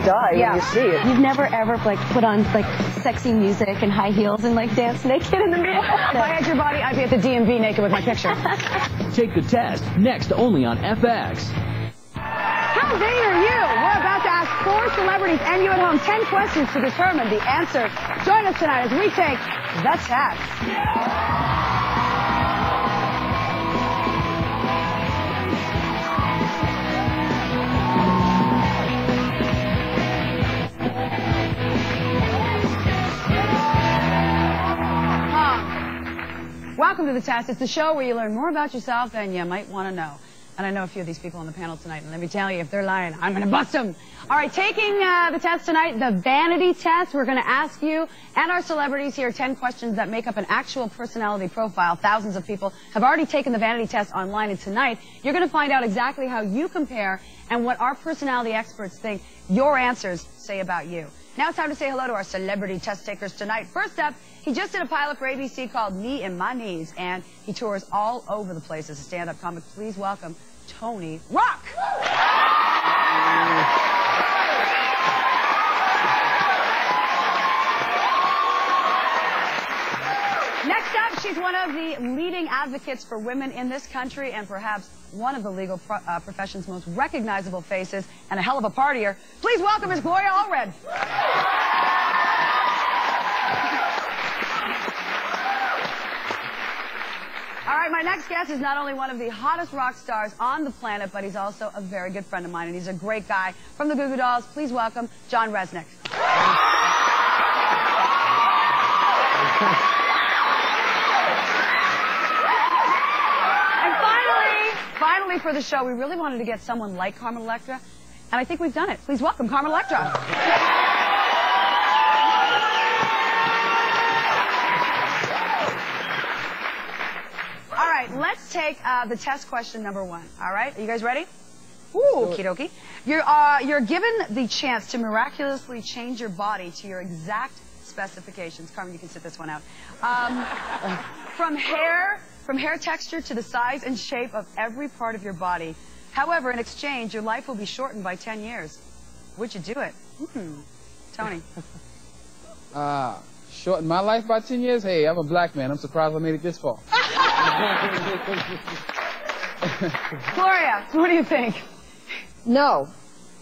die when you see it. You've never ever like put on like sexy music and high heels and like dance naked in the mirror? If I had your body, I'd be at the DMV naked with my picture. Take the test next only on FX. How vain are you? We're about to ask 4 celebrities and you at home 10 questions to determine the answer. Join us tonight as we take the test. Welcome to The Test. It's the show where you learn more about yourself than you might want to know. And I know a few of these people on the panel tonight, and let me tell you, if they're lying, I'm going to bust them. All right, taking the test tonight, the vanity test. We're going to ask you and our celebrities here 10 questions that make up an actual personality profile. Thousands of people have already taken the vanity test online, and tonight you're going to find out exactly how you compare and what our personality experts think your answers say about you. Now it's time to say hello to our celebrity test takers tonight. First up, he just did a pilot for ABC called Me and My Knees, and he tours all over the place as a stand-up comic. Please welcome Tony Rock. Next up, she's one of the leading advocates for women in this country and perhaps one of the legal profession's most recognizable faces and a hell of a partier. Please welcome Miss Gloria Allred. All right, my next guest is not only one of the hottest rock stars on the planet, but he's also a very good friend of mine, and he's a great guy. From the Goo Goo Dolls, please welcome John Rzeznik. And finally for the show, we really wanted to get someone like Carmen Electra, and I think we've done it. Please welcome Carmen Electra. Let's take the test question number 1. All right, are you guys ready? Ooh, okie dokie. You're given the chance to miraculously change your body to your exact specifications. Carmen, you can sit this one out. From hair texture to the size and shape of every part of your body. However, in exchange, your life will be shortened by 10 years. Would you do it? Tony. Shorten my life by 10 years? Hey, I'm a black man. I'm surprised I made it this far. Gloria, what do you think? No.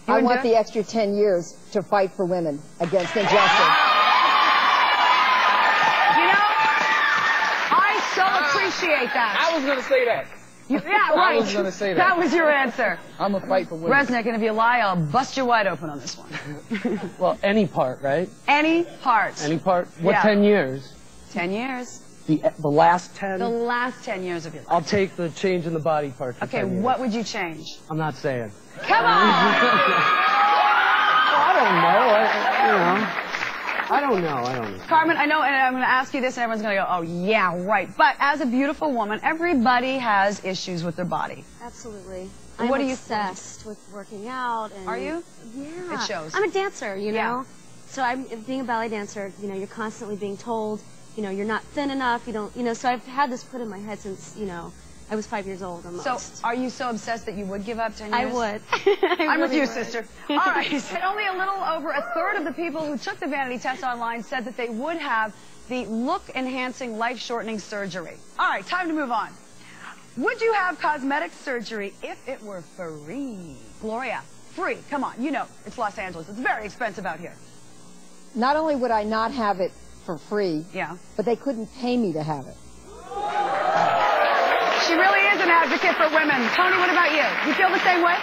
I want the extra 10 years to fight for women against injustice. You know, I so appreciate that. I was going to say that. Yeah, right. I was going to say that. That was your answer. I'm a fight for women. Rzeznik, and if you lie, I'll bust you wide open on this one. Well, any part, right? Any part. Any part? What, yeah. 10 years? 10 years. The last 10? The last 10 years of your life. I'll take the change in the body part for 10 years. What would you change? I'm not saying. Come on! I don't know. Carmen, I know, and I'm going to ask you this, and everyone's going to go, oh, yeah, right. But as a beautiful woman, everybody has issues with their body. Absolutely. What I'm are you obsessed with working out. And are you? Yeah. It shows. I'm a dancer, you know. Yeah. So being a ballet dancer, you know, you're constantly being told, you know, you're not thin enough, you don't, you know, so I've had this put in my head since, you know, I was 5 years old almost. So, are you so obsessed that you would give up 10 years? I would. I'm with you, sister. All right. And only a little over a third of the people who took the vanity test online said that they would have the look-enhancing, life-shortening surgery. All right, time to move on. Would you have cosmetic surgery if it were free? Gloria, free. Come on, you know, it's Los Angeles. It's very expensive out here. Not only would I not have it for free, but they couldn't pay me to have it. She really is an advocate for women. Tony, what about you? You feel the same way?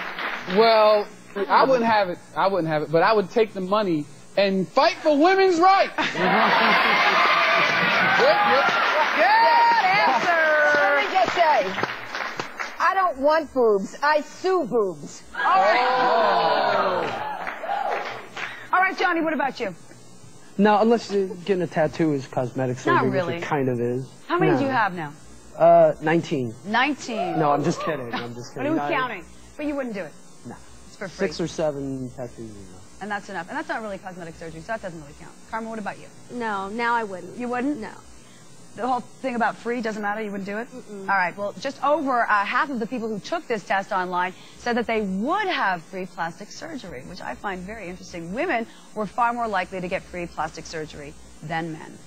Well, I wouldn't have it. But I would take the money and fight for women's rights. Good answer. Let me just say, I don't want boobs. I sue boobs. All right. All right, Johnny, what about you? No, unless getting a tattoo is cosmetic surgery. Not really. Which it kind of is. How many do you have now? 19. 19. No, I'm just kidding. I'm just kidding. What are we counting? But you wouldn't do it? No. It's for free. 6 or 7 tattoos enough. And that's enough. And that's not really cosmetic surgery, so that doesn't really count. Carmen, what about you? No, now I wouldn't. You wouldn't? No. The whole thing about free doesn't matter? You wouldn't do it? All right. Well, just over half of the people who took this test online said that they would have free plastic surgery, which I find very interesting. Women were far more likely to get free plastic surgery than men.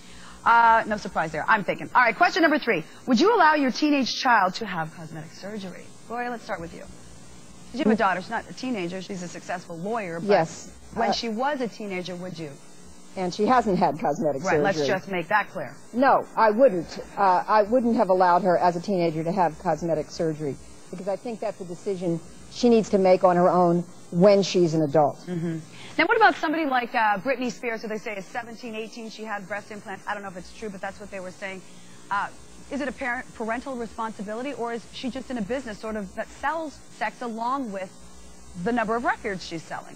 No surprise there, I'm thinking. All right, question number 3. Would you allow your teenage child to have cosmetic surgery? Gloria, let's start with you. You have a daughter. She's not a teenager. She's a successful lawyer. But yes. When she was a teenager, would you? And she hasn't had cosmetic surgery. Right, let's just make that clear. No, I wouldn't. I wouldn't have allowed her as a teenager to have cosmetic surgery because I think that's a decision she needs to make on her own when she's an adult. Mm-hmm. Now, what about somebody like Britney Spears, who they say is 17, 18, she had breast implants? I don't know if it's true, but that's what they were saying. Is it a parental responsibility, or is she just in a business sort of that sells sex along with the number of records she's selling?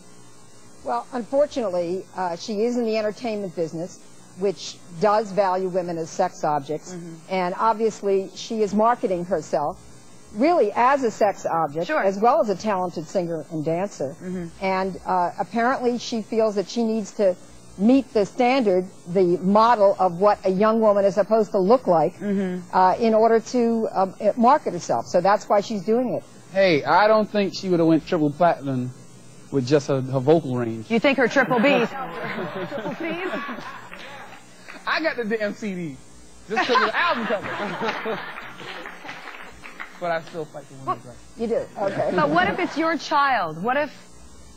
Well, unfortunately, she is in the entertainment business, which does value women as sex objects, and obviously she is marketing herself really as a sex object, as well as a talented singer and dancer. And apparently she feels that she needs to meet the standard, the model of what a young woman is supposed to look like in order to market herself. So that's why she's doing it. Hey, I don't think she would have went triple platinum with just her vocal range. You think her triple B's? Triple B's? I got the damn CD. Just because of the album cover. But I still fight the women's rights. You do? Okay. But what if it's your child? What if...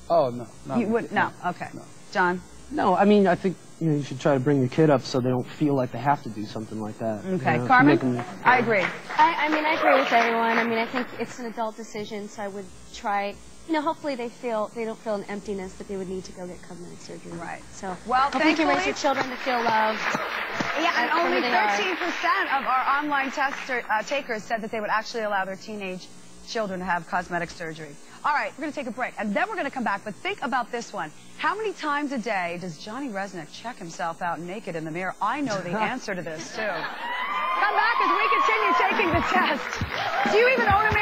Oh, no. You would, no, okay. No. John? No, I mean, I think you should try to bring your kid up so they don't feel like they have to do something like that. Okay. You know, Carmen? I agree. I mean, I agree with everyone. I mean, I think it's an adult decision, so I would try... You know, hopefully they don't feel an emptiness that they would need to go get cosmetic surgery. Right. So, well, hopefully you can raise your children to feel loved. Yeah, and only 13% of our online test takers said that they would actually allow their teenage children to have cosmetic surgery. All right, we're going to take a break, and then we're going to come back. But think about this one. How many times a day does Johnny Rzeznik check himself out naked in the mirror? I know the answer to this, too. Come back as we continue taking the test. Do you even own a